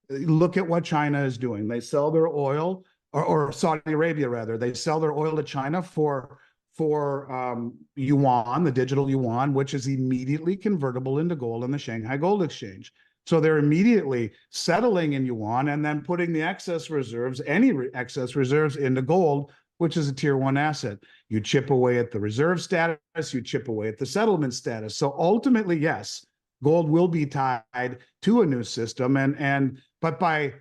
Look at what China is doing. They sell their oil, or Saudi Arabia rather. They sell their oil to China for yuan, the digital yuan, which is immediately convertible into gold in the Shanghai Gold Exchange. So they're immediately settling in yuan and then putting the excess reserves, excess reserves, into gold, which is a tier one asset. You chip away at the reserve status, you chip away at the settlement status. So ultimately, yes, gold will be tied to a new system, but by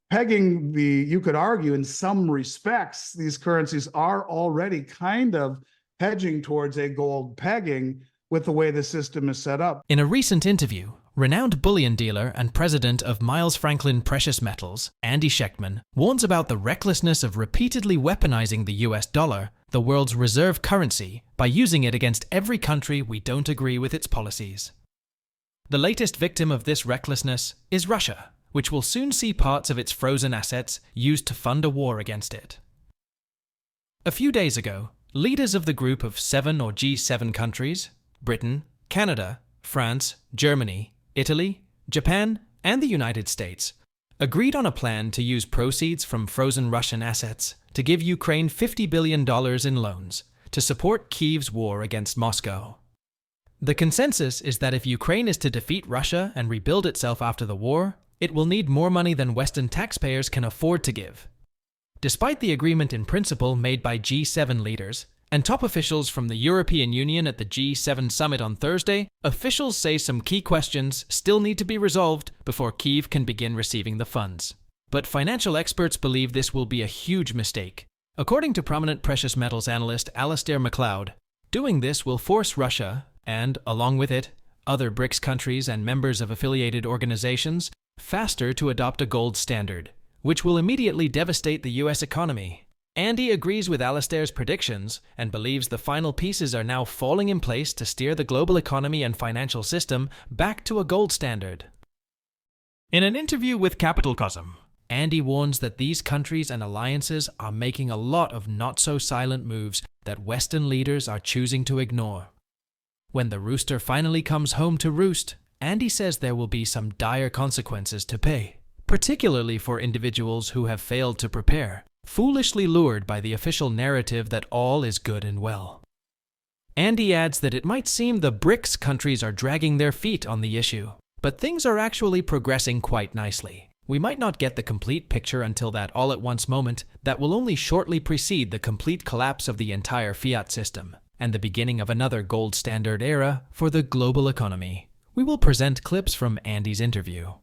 pegging you could argue in some respects, these currencies are already kind of hedging towards a gold pegging with the way the system is set up. In a recent interview, renowned bullion dealer and president of Miles Franklin Precious Metals, Andy Schectman, warns about the recklessness of repeatedly weaponizing the US dollar, the world's reserve currency, by using it against every country we don't agree with its policies. The latest victim of this recklessness is Russia, which will soon see parts of its frozen assets used to fund a war against it. A few days ago, leaders of the group of 7 or G7 countries, Britain, Canada, France, Germany, Italy, Japan, and the United States, agreed on a plan to use proceeds from frozen Russian assets to give Ukraine $50 billion in loans to support Kyiv's war against Moscow. The consensus is that if Ukraine is to defeat Russia and rebuild itself after the war, it will need more money than Western taxpayers can afford to give. Despite the agreement in principle made by G7 leaders and top officials from the European Union at the G7 summit on Thursday, officials say some key questions still need to be resolved before Kyiv can begin receiving the funds. But financial experts believe this will be a huge mistake. According to prominent precious metals analyst Alasdair MacLeod, doing this will force Russia, and, along with it, other BRICS countries and members of affiliated organizations, faster to adopt a gold standard, which will immediately devastate the US economy. Andy agrees with Alasdair's predictions and believes the final pieces are now falling in place to steer the global economy and financial system back to a gold standard. In an interview with Capitalcosm, Andy warns that these countries and alliances are making a lot of not-so-silent moves that Western leaders are choosing to ignore. When the rooster finally comes home to roost, Andy says there will be some dire consequences to pay, particularly for individuals who have failed to prepare, foolishly lured by the official narrative that all is good and well. Andy adds that it might seem the BRICS countries are dragging their feet on the issue, but things are actually progressing quite nicely. We might not get the complete picture until that all-at-once moment that will only shortly precede the complete collapse of the entire fiat system and the beginning of another gold standard era for the global economy. We will present clips from Andy's interview.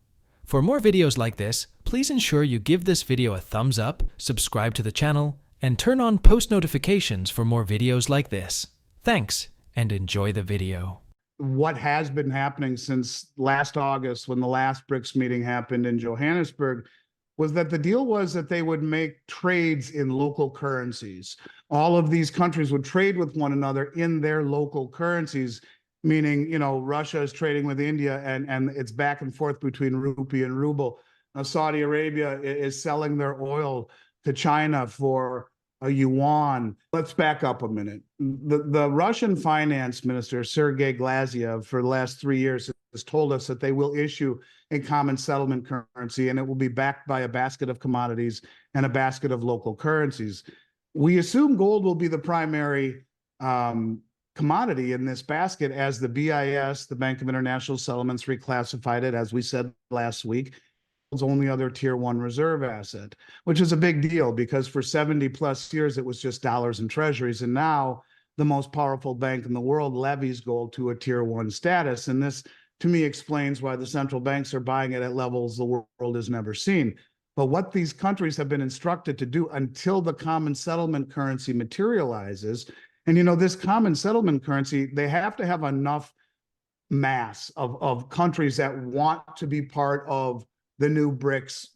For more videos like this, please ensure you give this video a thumbs up, subscribe to the channel, and turn on post notifications for more videos like this. Thanks, and enjoy the video. What has been happening since last August, when the last BRICS meeting happened in Johannesburg, was that the deal was that they would make trades in local currencies. All of these countries would trade with one another in their local currencies, meaning, Russia is trading with India and it's back and forth between rupee and ruble. Saudi Arabia is selling their oil to China for a yuan. Let's back up a minute. The Russian finance minister, Sergei Glazyev, for the last 3 years has told us that they will issue a common settlement currency, and it will be backed by a basket of commodities and a basket of local currencies. We assume gold will be the primary commodity in this basket, as the BIS, the Bank of International Settlements, reclassified it, as we said last week, its only other tier one reserve asset, which is a big deal because for 70 plus years it was just dollars and treasuries, and now the most powerful bank in the world levies gold to a tier one status. And this, to me, explains why the central banks are buying it at levels the world has never seen. But what these countries have been instructed to do until the common settlement currency materializes, and this common settlement currency, they have to have enough mass of countries that want to be part of the new BRICS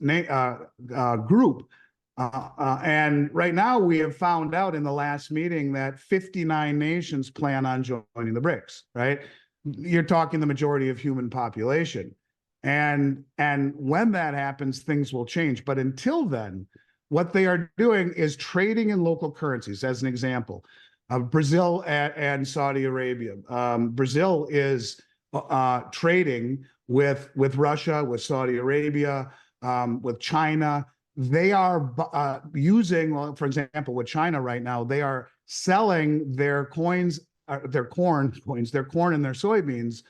group. And right now we have found out in the last meeting that 59 nations plan on joining the BRICS, right? You're talking the majority of human population. And when that happens, things will change. But until then, what they are doing is trading in local currencies. As an example, Brazil and Saudi Arabia. Brazil is trading with Russia, with Saudi Arabia, with China. They are using, well, for example, with China right now, they are selling their coins, their corn coins, their corn and their soybeans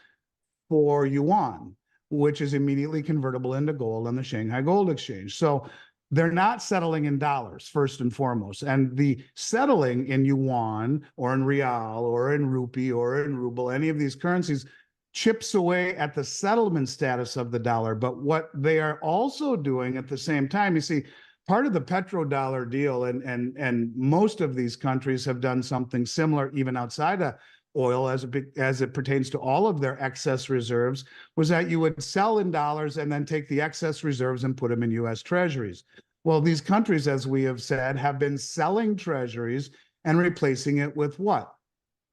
for yuan, which is immediately convertible into gold on the Shanghai Gold Exchange. So they're not settling in dollars, first and foremost. And the settling in yuan or in real or in rupee or in ruble, any of these currencies, chips away at the settlement status of the dollar. But what they are also doing at the same time, you see, part of the petrodollar deal, and most of these countries have done something similar, even outside of oil, as it pertains to all of their excess reserves, was that you would sell in dollars and then take the excess reserves and put them in U.S. treasuries. Well, these countries, as we have said, have been selling treasuries and replacing it with what?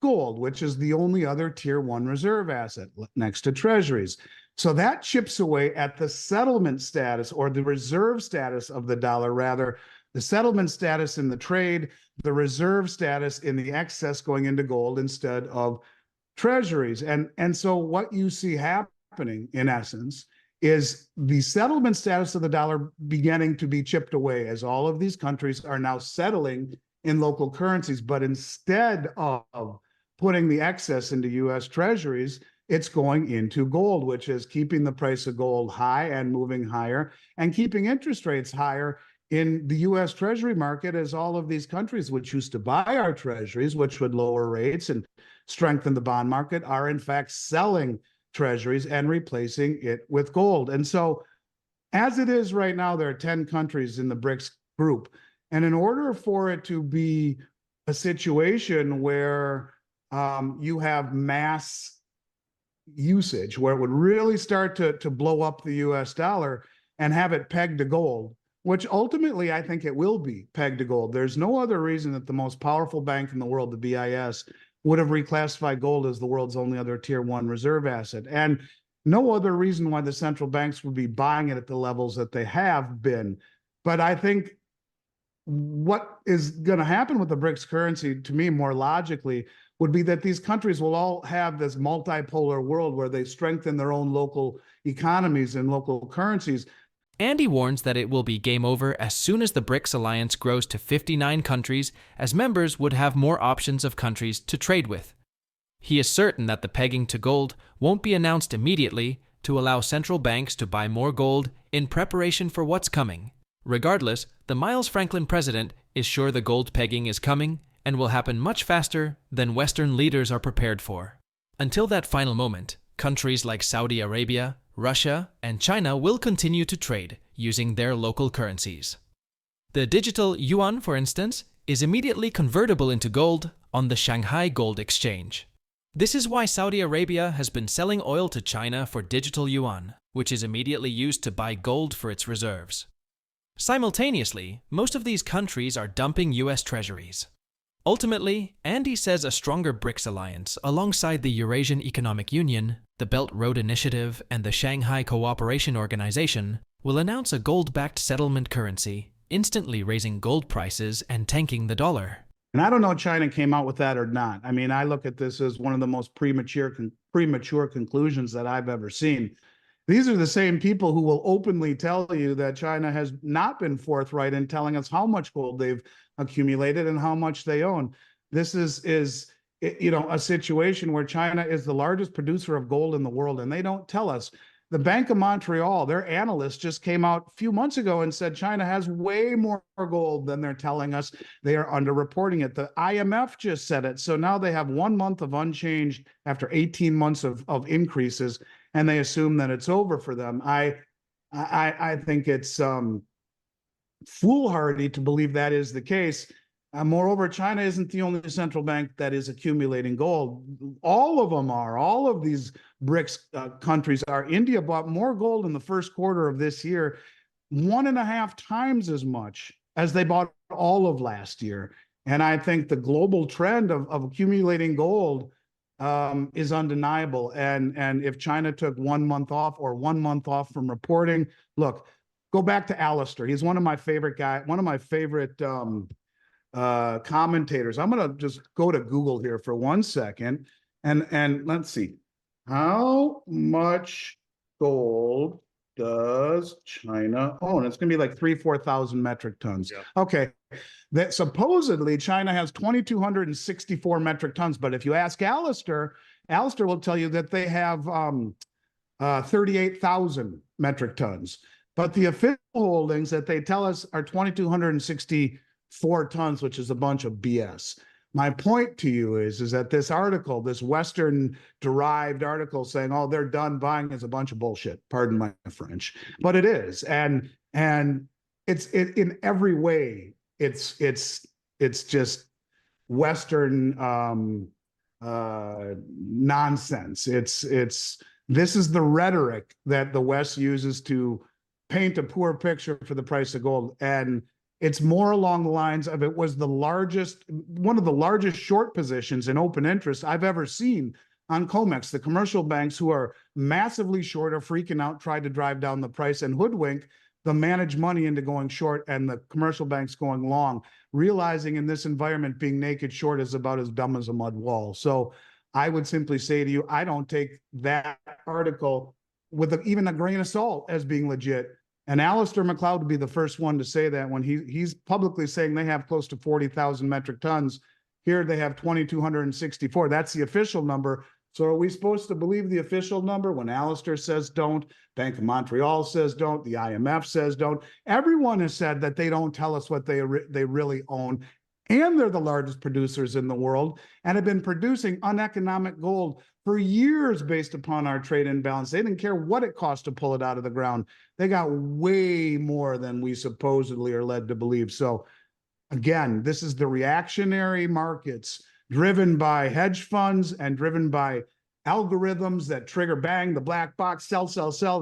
Gold, which is the only other tier one reserve asset next to treasuries. So that chips away at the settlement status, or the reserve status of the dollar, rather, the settlement status in the trade, the reserve status in the excess going into gold instead of treasuries. And so what you see happening, in essence, is the settlement status of the dollar beginning to be chipped away as all of these countries are now settling in local currencies. But instead of putting the excess into U.S. treasuries, it's going into gold, which is keeping the price of gold high and moving higher and keeping interest rates higher in the U.S. Treasury market, as all of these countries which used to buy our treasuries, which would lower rates and strengthen the bond market, are in fact selling treasuries and replacing it with gold. And so as it is right now, there are 10 countries in the BRICS group. And in order for it to be a situation where you have mass usage, where it would really start to blow up the US dollar and have it pegged to gold, which ultimately I think it will be pegged to gold. There's no other reason that the most powerful bank in the world, the BIS, would have reclassified gold as the world's only other tier one reserve asset. And no other reason why the central banks would be buying it at the levels that they have been. But I think what is going to happen with the BRICS currency, to me, more logically, would be that these countries will all have this multipolar world where they strengthen their own local economies and local currencies. Andy warns that it will be game over as soon as the BRICS alliance grows to 59 countries, as members would have more options of countries to trade with. He is certain that the pegging to gold won't be announced immediately to allow central banks to buy more gold in preparation for what's coming. Regardless, the Miles Franklin president is sure the gold pegging is coming and will happen much faster than Western leaders are prepared for. Until that final moment, countries like Saudi Arabia, Russia, and China will continue to trade using their local currencies. The digital yuan, for instance, is immediately convertible into gold on the Shanghai Gold Exchange. This is why Saudi Arabia has been selling oil to China for digital yuan, which is immediately used to buy gold for its reserves. Simultaneously, most of these countries are dumping US treasuries. Ultimately, Andy says a stronger BRICS alliance alongside the Eurasian Economic Union, the Belt Road Initiative, and the Shanghai Cooperation Organization will announce a gold-backed settlement currency, instantly raising gold prices and tanking the dollar. And I don't know if China came out with that or not. I mean, I look at this as one of the most premature conclusions that I've ever seen. These are the same people who will openly tell you that China has not been forthright in telling us how much gold they've accumulated and how much they own. This is a situation where China is the largest producer of gold in the world, and they don't tell us. The Bank of Montreal, their analysts just came out a few months ago and said China has way more gold than they're telling us. They are underreporting it. The IMF just said it. So now they have 1 month of unchanged after 18 months of increases, and they assume that it's over for them. I think it's foolhardy to believe that is the case. Moreover, China isn't the only central bank that is accumulating gold. All of them are. All of these BRICS countries are. India bought more gold in the first quarter of this year, 1.5 times as much as they bought all of last year. And I think the global trend of accumulating gold is undeniable. And if China took 1 month off or 1 month off from reporting, look, go back to Alistair. He's one of my favorite guys, one of my favorite commentators. I'm going to just go to Google here for 1 second and let's see. How much gold does China own? It's going to be like 4,000 metric tons. Yep. Okay. That supposedly China has 2,264 metric tons. But if you ask Alistair will tell you that they have 38,000 metric tons. But the official holdings that they tell us are 2,264 tons, which is a bunch of BS. My point to you is that this article, this Western-derived article saying, "Oh, they're done buying," is a bunch of bullshit. Pardon my French, but it is, and it's in every way. It's just Western nonsense. This is the rhetoric that the West uses to paint a poor picture for the price of gold, and it's more along the lines of it was one of the largest short positions in open interest I've ever seen on COMEX. The commercial banks, who are massively short, are freaking out, tried to drive down the price and hoodwink the managed money into going short, and the commercial banks going long, realizing in this environment being naked short is about as dumb as a mud wall. So I would simply say to you, I don't take that article with even a grain of salt as being legit. And Alistair McLeod would be the first one to say that when he's publicly saying they have close to 40,000 metric tons. Here they have 2,264. That's the official number. So are we supposed to believe the official number when Alistair says don't, Bank of Montreal says don't, the IMF says don't? Everyone has said that they don't tell us what they really own. And they're the largest producers in the world and have been producing uneconomic gold for years based upon our trade imbalance. They didn't care what it cost to pull it out of the ground. They got way more than we supposedly are led to believe. So again, this is the reactionary markets driven by hedge funds and driven by algorithms that trigger, bang, the black box, sell,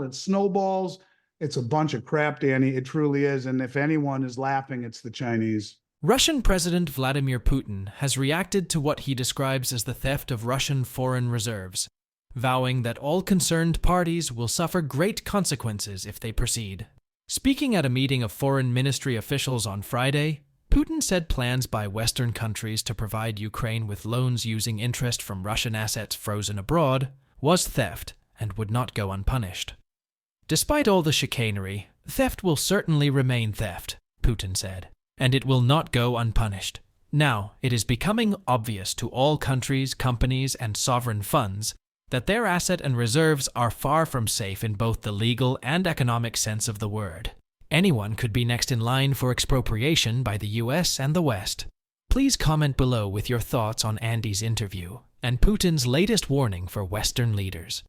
and it snowballs. It's a bunch of crap, Danny. It truly is. And if anyone is laughing, it's the Chinese. Russian President Vladimir Putin has reacted to what he describes as the theft of Russian foreign reserves, vowing that all concerned parties will suffer great consequences if they proceed. Speaking at a meeting of foreign ministry officials on Friday, Putin said plans by Western countries to provide Ukraine with loans using interest from Russian assets frozen abroad was theft and would not go unpunished. Despite all the chicanery, theft will certainly remain theft, Putin said, and it will not go unpunished. Now, it is becoming obvious to all countries, companies, and sovereign funds that their asset and reserves are far from safe in both the legal and economic sense of the word. Anyone could be next in line for expropriation by the US and the West. Please comment below with your thoughts on Andy's interview and Putin's latest warning for Western leaders.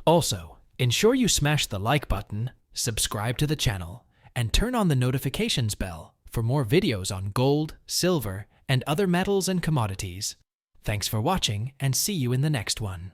Also, ensure you smash the like button, subscribe to the channel, and turn on the notifications bell for more videos on gold, silver, and other metals and commodities. Thanks for watching, and see you in the next one.